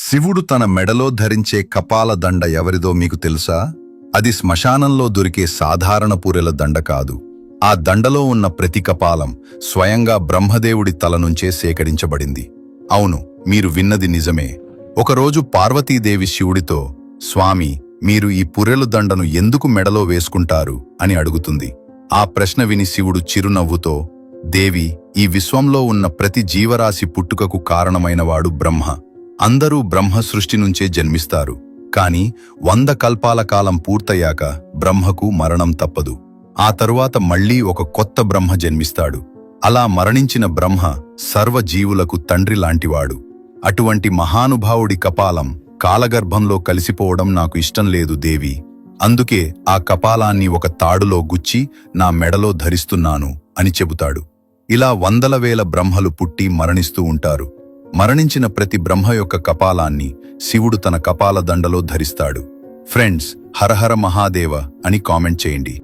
శివుడు తన మెడలో ధరించే కపాల దండ ఎవరిదో మీకు తెలుసా? అది శ్మశానంలో దొరికే సాధారణ పూరెల దండ కాదు. ఆ దండలో ఉన్న ప్రతి కపాలం స్వయంగా బ్రహ్మదేవుడి తల నుంచే సేకరించబడింది. అవును, మీరు విన్నది నిజమే. ఒకరోజు పార్వతీదేవి శివుడితో, స్వామి, మీరు ఈ పుర్రెలు దండను ఎందుకు మెడలో వేసుకుంటారు అని అడుగుతుంది. ఆ ప్రశ్న విని శివుడు చిరునవ్వుతో, దేవి, ఈ విశ్వంలో ఉన్న ప్రతి జీవరాశి పుట్టుకకు కారణమైనవాడు బ్రహ్మ. అందరూ బ్రహ్మ సృష్టి నుంచే జన్మిస్తారు. కాని 100 కల్పాల కాలం పూర్తయ్యాక బ్రహ్మకు మరణం తప్పదు. ఆ తరువాత మళ్లీ ఒక కొత్త బ్రహ్మ జన్మిస్తాడు. అలా మరణించిన బ్రహ్మ సర్వ జీవులకు తండ్రి లాంటివాడు. అటువంటి మహానుభావుడి కపాలం కాలగర్భంలో కలిసిపోవడం నాకు ఇష్టం లేదు దేవి. అందుకే ఆ కపాలాన్ని ఒక తాడులో గుచ్చి నా మెడలో ధరిస్తున్నాను అని చెబుతాడు. ఇలా వందల వేల బ్రహ్మలు పుట్టి మరణిస్తూ ఉంటారు. మరణించిన ప్రతి బ్రహ్మ యొక్క కపాలాన్ని శివుడు తన కపాల దండలో ధరిస్తాడు. ఫ్రెండ్స్, హరహర మహాదేవ అని కామెంట్ చేయండి.